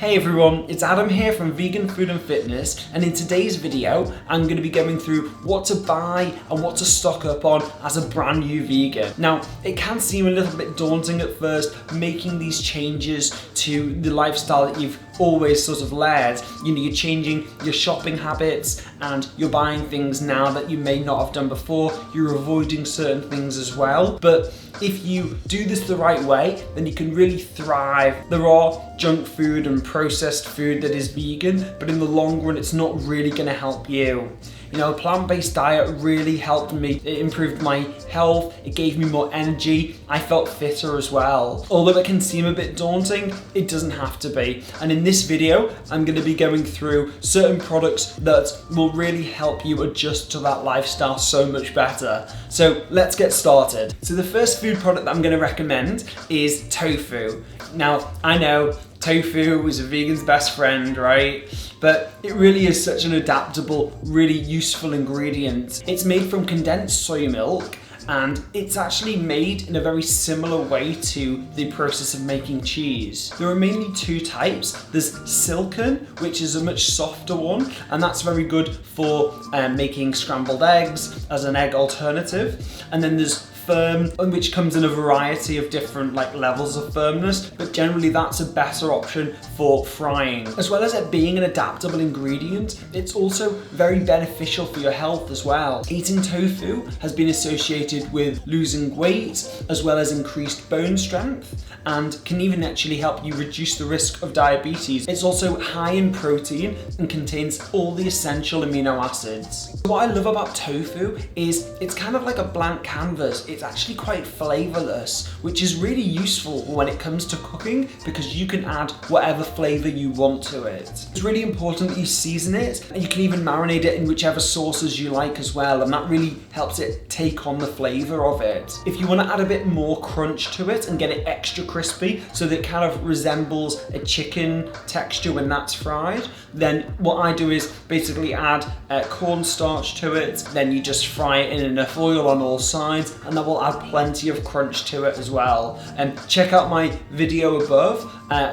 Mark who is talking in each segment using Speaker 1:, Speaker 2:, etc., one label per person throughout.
Speaker 1: Hey everyone, it's Adam here from Vegan Food and Fitness, and in today's video I'm going to be going through what to buy and what to stock up on as a brand new vegan. Now, it can seem a little bit daunting at first making these changes to the lifestyle that you've always sort of led. You know, you're changing your shopping habits and you're buying things now that you may not have done before. You're avoiding certain things as well. But if you do this the right way, then you can really thrive. There are junk food and processed food that is vegan, but in the long run, it's not really gonna help you. You know, a plant-based diet really helped me. It improved my health, it gave me more energy, I felt fitter as well. Although it can seem a bit daunting, it doesn't have to be. And in this video, I'm gonna be going through certain products that will really help you adjust to that lifestyle so much better. So let's get started. So the first food product that I'm gonna recommend is tofu. Now, I know tofu is a vegan's best friend, right? But it really is such an adaptable, really useful ingredient. It's made from condensed soy milk, and it's actually made in a very similar way to the process of making cheese. There are mainly two types. There's silken, which is a much softer one, and that's very good for making scrambled eggs as an egg alternative. And then there's firm, which comes in a variety of different levels of firmness, but generally that's a better option for frying. As well as it being an adaptable ingredient, it's also very beneficial for your health as well. Eating tofu has been associated with losing weight, as well as increased bone strength, and can even actually help you reduce the risk of diabetes. It's also high in protein and contains all the essential amino acids. What I love about tofu is it's kind of like a blank canvas. It's actually quite flavorless, which is really useful when it comes to cooking because you can add whatever flavor you want to it. It's really important that you season it, and you can even marinate it in whichever sauces you like as well, and that really helps it take on the flavor of it. If you want to add a bit more crunch to it and get it extra crispy so that it kind of resembles a chicken texture when that's fried, then what I do is basically add cornstarch to it, then you just fry it in enough oil on all sides, and that will add plenty of crunch to it as well. And check out my video above,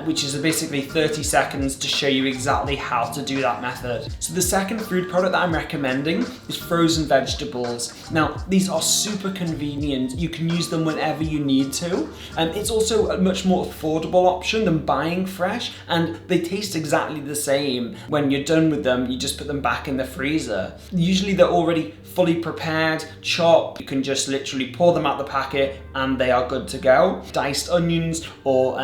Speaker 1: which is basically 30 seconds to show you exactly how to do that method. So the second food product that I'm recommending is frozen vegetables. Now, these are super convenient. You can use them whenever you need to. And it's also a much more affordable option than buying fresh, and they taste exactly the same. When you're done with them, you just put them back in the freezer. Usually they're already fully prepared, chopped. You can just literally pour them out the packet and they are good to go. Diced onions or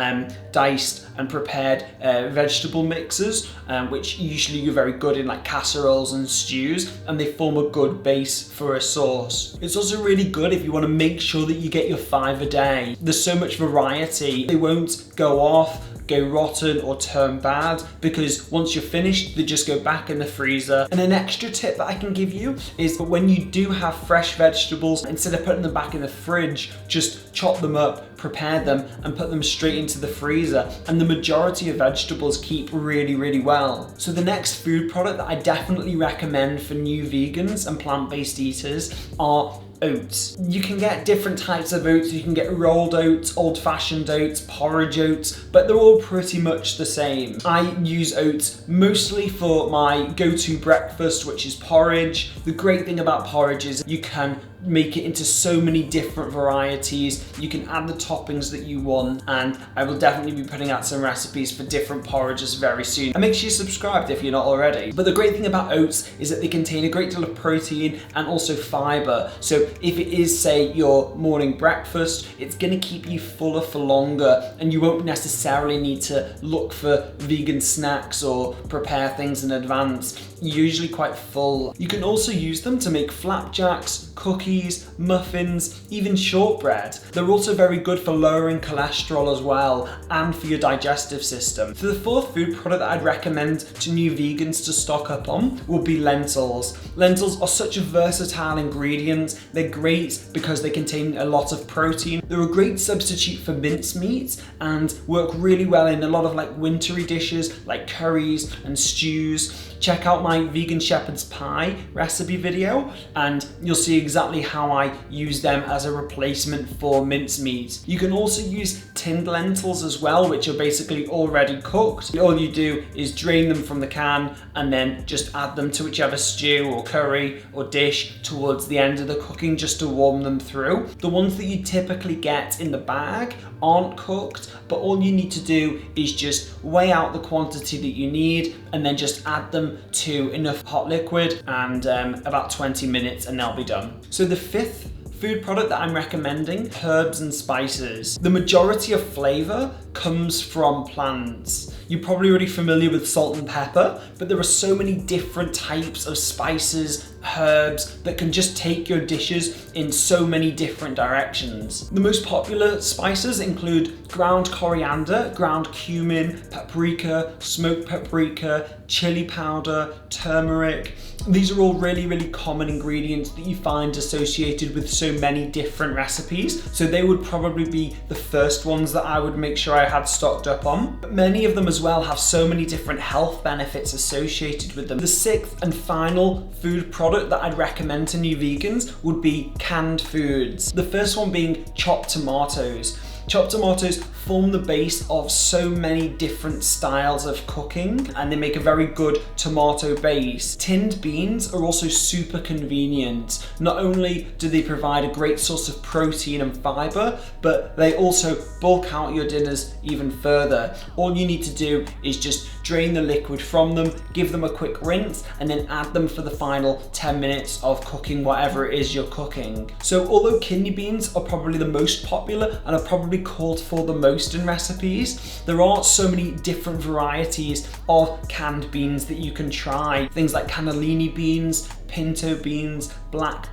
Speaker 1: diced and prepared vegetable mixes, which usually are very good in casseroles and stews, and they form a good base for a sauce. It's also really good if you want to make sure that you get your 5 a day. There's so much variety. They won't go off, go rotten or turn bad, because once you're finished, they just go back in the freezer. And an extra tip that I can give you is that when you do have fresh vegetables, instead of putting them back in the fridge, just chop them up, prepare them, and put them straight into the freezer. And the majority of vegetables keep really, really well. So the next food product that I definitely recommend for new vegans and plant-based eaters are oats. You can get different types of oats. You can get rolled oats, old-fashioned oats, porridge oats, but they're all pretty much the same. I use oats mostly for my go-to breakfast, which is porridge. The great thing about porridge is you can make it into so many different varieties. You can add the toppings that you want, and I will definitely be putting out some recipes for different porridges very soon. And make sure you're subscribed if you're not already. But the great thing about oats is that they contain a great deal of protein and also fiber. So if it is, say, your morning breakfast, it's gonna keep you fuller for longer, and you won't necessarily need to look for vegan snacks or prepare things in advance. You're usually quite full. You can also use them to make flapjacks, cookies, muffins, even shortbread. They're also very good for lowering cholesterol as well, and for your digestive system. For the fourth food product that I'd recommend to new vegans to stock up on would be lentils. Lentils are such a versatile ingredient. They're great because they contain a lot of protein. They're a great substitute for mincemeat and work really well in a lot of wintry dishes like curries and stews. Check out my my vegan shepherd's pie recipe video, and you'll see exactly how I use them as a replacement for mincemeat. You can also use tinned lentils as well, which are basically already cooked. All you do is drain them from the can and then just add them to whichever stew or curry or dish towards the end of the cooking, just to warm them through. The ones that you typically get in the bag aren't cooked, but all you need to do is just weigh out the quantity that you need and then just add them to enough hot liquid, and about 20 minutes and they'll be done. So the fifth food product that I'm recommending, herbs and spices. The majority of flavor comes from plants. You're probably already familiar with salt and pepper, but there are so many different types of spices, herbs that can just take your dishes in so many different directions. The most popular spices include ground coriander, ground cumin, paprika, smoked paprika, chili powder, turmeric. These are all really common ingredients that you find associated with so many different recipes. So they would probably be the first ones that I would make sure I had stocked up on. But many of them as well have so many different health benefits associated with them. The sixth and final food product that I'd recommend to new vegans would be canned foods. The first one being chopped tomatoes. Chopped tomatoes form the base of so many different styles of cooking, and they make a very good tomato base. Tinned beans are also super convenient. Not only do they provide a great source of protein and fiber, but they also bulk out your dinners even further. All you need to do is just drain the liquid from them, give them a quick rinse, and then add them for the final 10 minutes of cooking whatever it is you're cooking. So although kidney beans are probably the most popular and are probably called for the most in recipes, there are so many different varieties of canned beans that you can try. Things like cannellini beans, pinto beans, black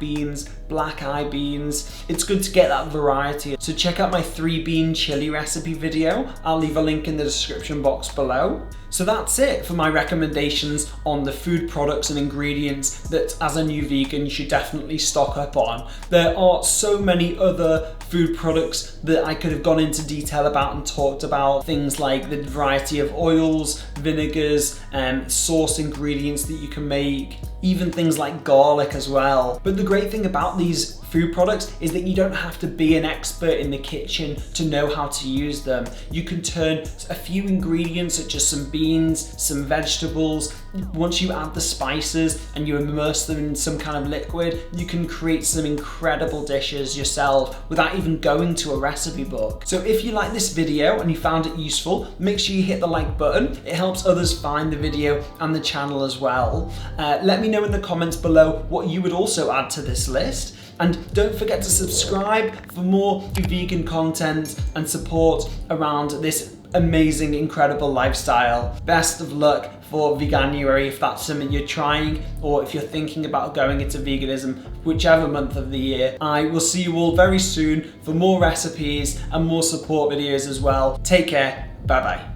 Speaker 1: eye beans. It's good to get that variety. So check out my 3-bean chili recipe video. I'll leave a link in the description box below. So that's it for my recommendations on the food products and ingredients that as a new vegan you should definitely stock up on. There are so many other food products that I could have gone into detail about and talked about, things like the variety of oils, vinegars, and sauce ingredients that you can make, even things like garlic as well. But the great thing about these food products is that you don't have to be an expert in the kitchen to know how to use them. You can turn a few ingredients such as some beans, some vegetables, once you add the spices and you immerse them in some kind of liquid, you can create some incredible dishes yourself without even going to a recipe book. So if you like this video and you found it useful, make sure you hit the like button. It helps others find the video and the channel as well. Let me know in the comments below what you would also add to this list. And don't forget to subscribe for more vegan content and support around this amazing, incredible lifestyle. Best of luck for Veganuary if that's something you're trying, or if you're thinking about going into veganism, whichever month of the year. I will see you all very soon for more recipes and more support videos as well. Take care. Bye bye.